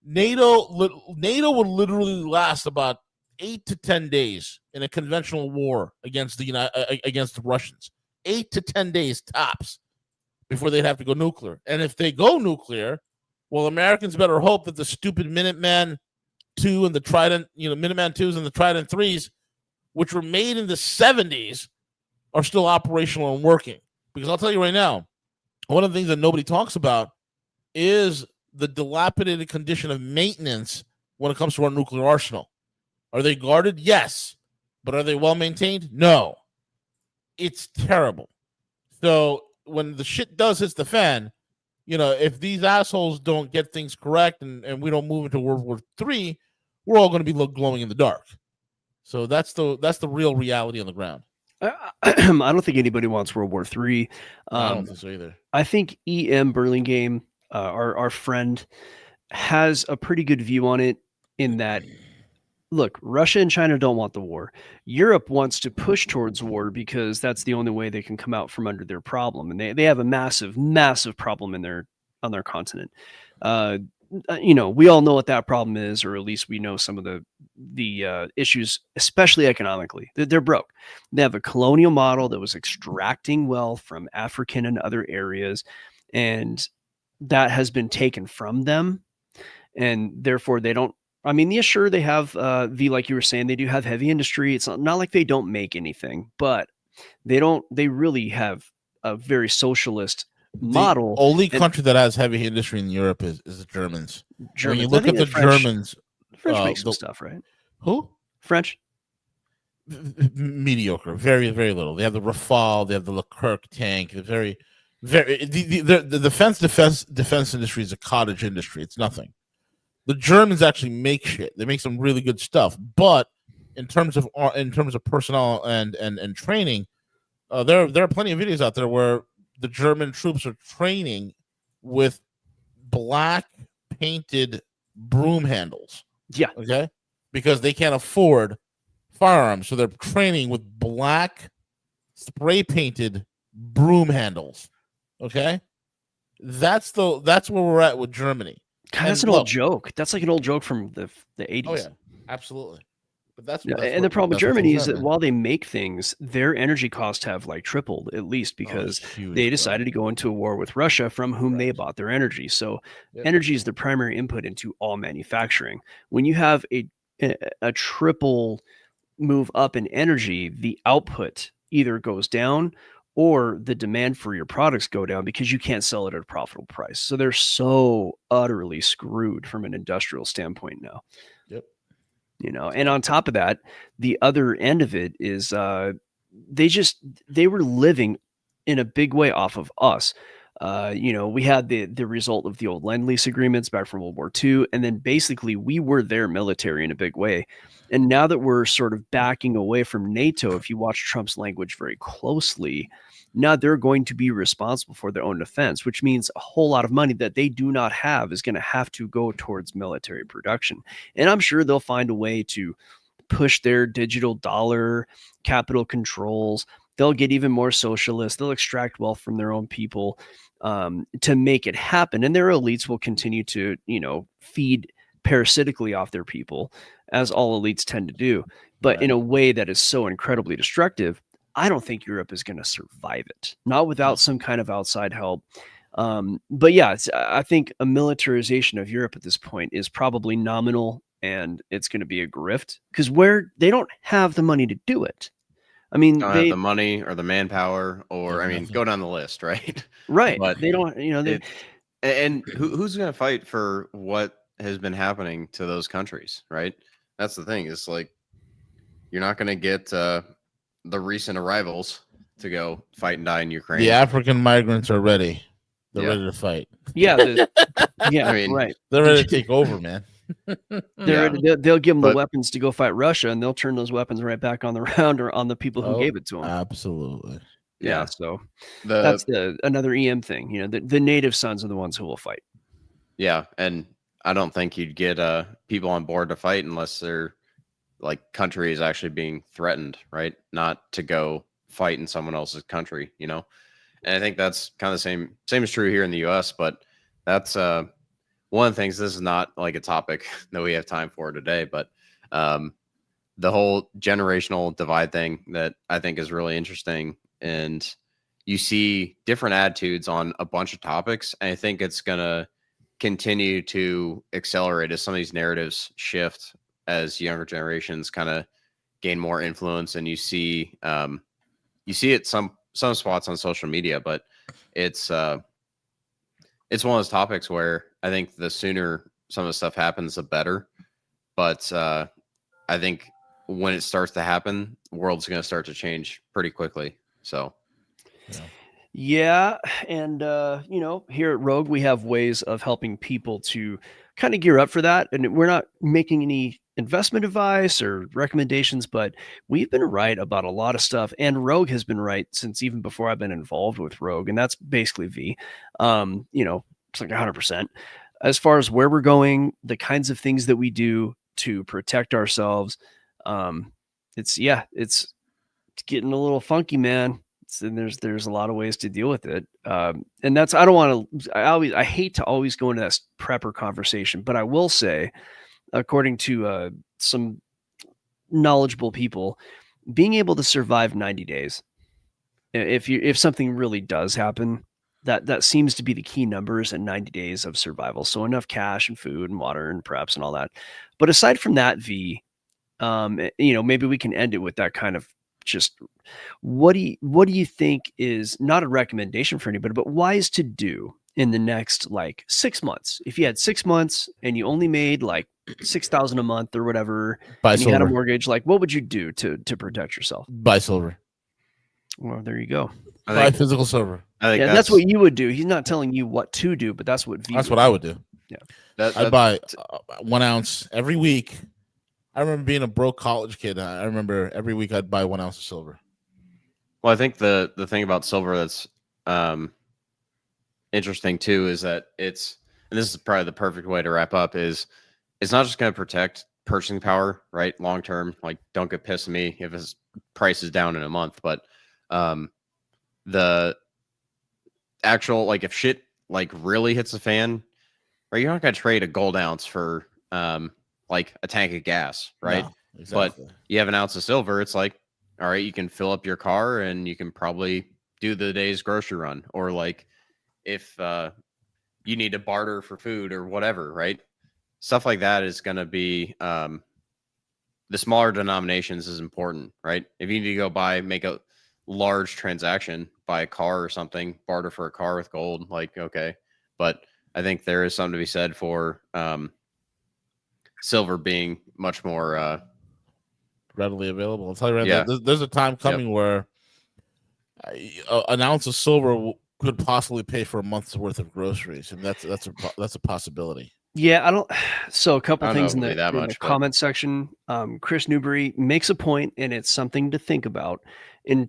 NATO would literally last about 8 to 10 days in a conventional war against the Russians. 8 to 10 days tops before they'd have to go nuclear. And if they go nuclear, well, Americans better hope that the stupid Minuteman II and the Trident, Minuteman IIs and the Trident IIIs, which were made in the 70s, are still operational and working. Because I'll tell you right now, one of the things that nobody talks about is the dilapidated condition of maintenance when it comes to our nuclear arsenal. Are they guarded? Yes. But are they well maintained? No. It's terrible. So when the shit does hit the fan, if these assholes don't get things correct and we don't move into World War III, we're all going to be glowing in the dark. So that's the real reality on the ground. I don't think anybody wants World War III. I don't think so either. I think E.M. Burlingame, our friend, has a pretty good view on it in that, look, Russia and China don't want the war. Europe wants to push towards war because that's the only way they can come out from under their problem. And they have a massive, massive problem on their continent. We all know what that problem is, or at least we know some of the issues, especially economically. They're broke. They have a colonial model that was extracting wealth from African and other areas, and that has been taken from them, and therefore they don't. I mean, yeah, sure, they have like you were saying, they do have heavy industry. It's not like they don't make anything, but they don't. They really have a very socialist model. The only country that has heavy industry in Europe is the Germans. When you look at the Germans, French makes some stuff, right? Who? French? Mediocre, very, very little. They have the Rafale, they have the Leclerc tank. They're the defense industry is a cottage industry. It's nothing. The Germans actually make shit. They make some really good stuff, but in terms of personnel and training, there are plenty of videos out there where the German troops are training with black painted broom handles. Yeah. Okay. Because they can't afford firearms. So they're training with black spray painted broom handles. Okay. That's where we're at with Germany. God, that's an old joke. That's like an old joke from the 80s. Oh, yeah. Absolutely. But that's the problem with Germany is that while they make things, their energy costs have tripled at least because they decided to go into a war with Russia, from whom they bought their energy. So energy is the primary input into all manufacturing. When you have a triple move up in energy, the output either goes down or the demand for your products go down because you can't sell it at a profitable price. So they're so utterly screwed from an industrial standpoint now. Yep. And on top of that, the other end of it is they were living in a big way off of us. We had the result of the old Lend-Lease agreements back from World War II. And then basically we were their military in a big way. And now that we're sort of backing away from NATO, if you watch Trump's language very closely, now they're going to be responsible for their own defense, which means a whole lot of money that they do not have is going to have to go towards military production. And I'm sure they'll find a way to push their digital dollar, capital controls. They'll get even more socialist. They'll extract wealth from their own people to make it happen. And their elites will continue to, feed parasitically off their people, as all elites tend to do, but in a way that is so incredibly destructive. I don't think Europe is going to survive it, not without some kind of outside help. But yeah, I think a militarization of Europe at this point is probably nominal, and it's going to be a grift because they don't have the money to do it. I mean, they don't have the money or the manpower, or go down the list, right? Right. But they don't, and who's going to fight for what has been happening to those countries, right? That's the thing. It's like you're not going to get the recent arrivals to go fight and die in Ukraine. The African migrants are ready. They're Yeah. ready to fight. Yeah, yeah, I mean, right. They're ready to take over, man. They'll give them the But- weapons to go fight Russia, and they'll turn those weapons right back on the round or on the people who gave it to them. Absolutely. Yeah, so the that's another EM thing. You know, the native sons are the ones who will fight. yeah, and I don't think you'd get people on board to fight unless their like country is actually being threatened, right? Not to go fight in someone else's country, you know. And I think that's kind of the same is true here in the U.S. But that's one of the things. This is not like a topic that we have time for today, but the whole generational divide thing that I think is really interesting. And you see different attitudes on a bunch of topics. And I think it's going to continue to accelerate as some of these narratives shift as younger generations kind of gain more influence. And you see it some spots on social media, but it's one of those topics where I think the sooner some of the stuff happens, the better. But I think when it starts to happen, the world's going to start to change pretty quickly. So, yeah, and you know, here at Rogue, we have ways of helping people to kind of gear up for that, and we're not making any investment advice or recommendations, but we've been right about a lot of stuff, and Rogue has been right since even before I've been involved with Rogue, and that's basically V. You know, it's like 100%. As far as where we're going, the kinds of things that we do to protect ourselves, it's getting a little funky, man. And there's a lot of ways to deal with it. And that's, I hate to always go into that prepper conversation, but I will say, according to some knowledgeable people, being able to survive 90 days, if something really does happen, that seems to be the key numbers at 90 days of survival. So enough cash and food and water and preps and all that. But aside from that, V, you know, maybe we can end it with that kind of just what do you think is not a recommendation for anybody, but wise to do in the next like 6 months? If you had 6 months and you only made like $6,000 a month or whatever, Buy and you had a silver. mortgage, like what would you do to protect yourself? Buy silver. Well, there you go. Buy physical silver. I think Yeah, that's what you would do. He's not telling you what to do, but that's what V That's would what I would do. Yeah. I'd buy 1 ounce every week. I remember being a broke college kid. I remember every week I'd buy 1 ounce of silver. Well, I think the thing about silver that's interesting too is that and this is probably the perfect way to wrap up, is it's not just going to protect purchasing power, right? Long term, like don't get pissed at me if his price is down in a month, but the actual, like if shit like really hits the fan, right? You're not going to trade a gold ounce for like a tank of gas, right? No, exactly. But you have an ounce of silver, it's like, all right, you can fill up your car and you can probably do the day's grocery run. Or like if you need to barter for food or whatever, right? Stuff like that is going to be the smaller denominations is important, right? If you need to go make a large transaction, buy a car or something, barter for a car with gold, like, okay. But I think there is something to be said for silver being much more readily available. I'll tell you right Yeah. now, there's a time coming where an ounce of silver could possibly pay for a month's worth of groceries, and that's a possibility. Yeah, I don't. So a couple I don't know things in if it'll be that the much, but- comment section. Chris Newbury makes a point, and it's something to think about. In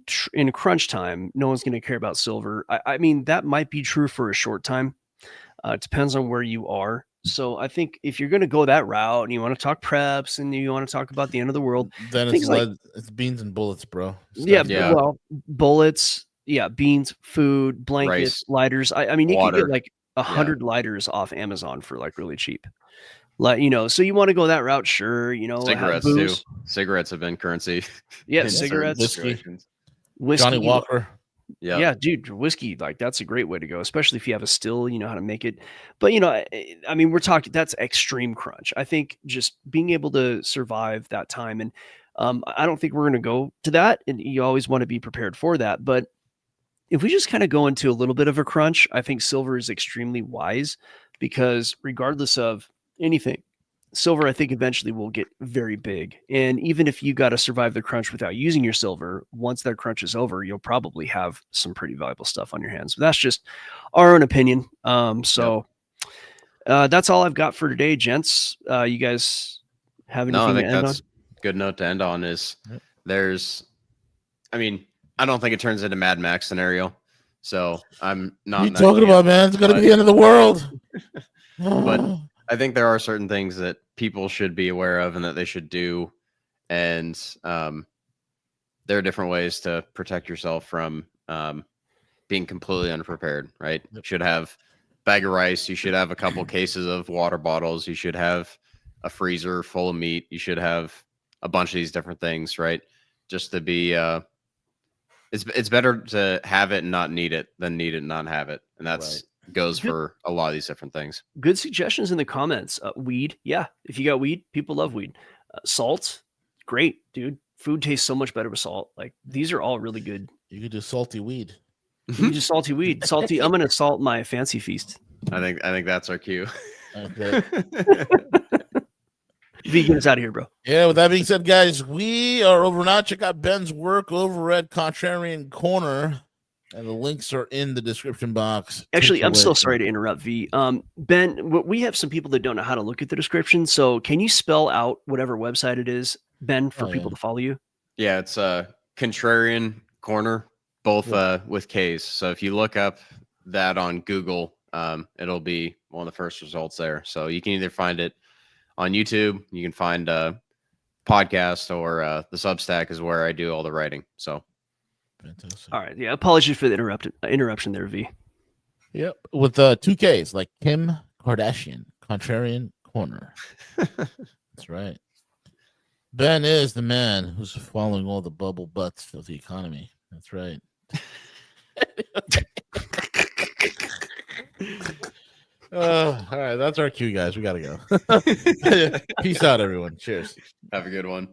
crunch time, no one's going to care about silver. I mean, that might be true for a short time. It depends on where you are. So I think if you're going to go that route and you want to talk preps and you want to talk about the end of the world, Then things like- it's beans and bullets, bro. yeah, Yeah. well, bullets, yeah, beans, food, blankets, Rice, lighters. I mean, you can water. get like 100 lighters off Amazon for like really cheap. Like, you know, so you want to go that route, sure. You know, have cigarettes too. booze. Cigarettes have been currency. Yeah, in certain cigarettes, whiskey. situations. whiskey. Johnny Walker. Yeah. Yeah, dude, whiskey, like that's a great way to go, especially if you have a still, you know how to make it. But, you know, I mean, we're talking, that's extreme crunch. I think just being able to survive that time. And I don't think we're going to go to that. And you always want to be prepared for that. But if we just kind of go into a little bit of a crunch, I think silver is extremely wise because regardless of anything. Silver, I think, eventually will get very big. And even if you got to survive the crunch without using your silver, once that crunch is over, you'll probably have some pretty valuable stuff on your hands. But that's just our own opinion. That's all I've got for today, gents. You guys have anything No, I to think end that's on? good note to end on. Is Yep. I mean, I don't think it turns into Mad Max scenario. So I'm not. What are you in that talking camp, about, man? It's going to but- be the end of the world. But I think there are certain things that people should be aware of and that they should do. And there are different ways to protect yourself from being completely unprepared, right? You should have a bag of rice. You should have a couple cases of water bottles. You should have a freezer full of meat. You should have a bunch of these different things, right? Just to be, it's better to have it and not need it than need it and not have it. And that's goes Good. for a lot of these different things. Good suggestions in the comments. Weed. Yeah. If you got weed, people love weed. Salt. Great, dude. Food tastes so much better with salt. Like these are all really good. You could do salty weed. You just salty weed. Salty. I'm going to salt my fancy feast. I think that's our cue. Okay. V, get us out of here, bro. Yeah, with that being said, guys, we are over now. Check out Ben's work over at Contrarian Korner, and the links are in the description box. Actually, Take I'm so away. sorry to interrupt, V. Ben, we have some people that don't know how to look at the description. So can you spell out whatever website it is, Ben, for people to follow you? Yeah, it's Contrarian Corner, both with K's. So if you look up that on Google, it'll be one of the first results there. So you can either find it on YouTube, you can find a podcast, or the Substack is where I do all the writing. So Fantastic. All right. Yeah. Apologies for the interruption there, V. Yep, with 2 Ks like Kim Kardashian, Contrarian Korner. That's right. Ben is the man who's following all the bubble butts of the economy. That's right. All right, that's our cue, guys. We gotta go. Peace out, everyone. Cheers. have a good one.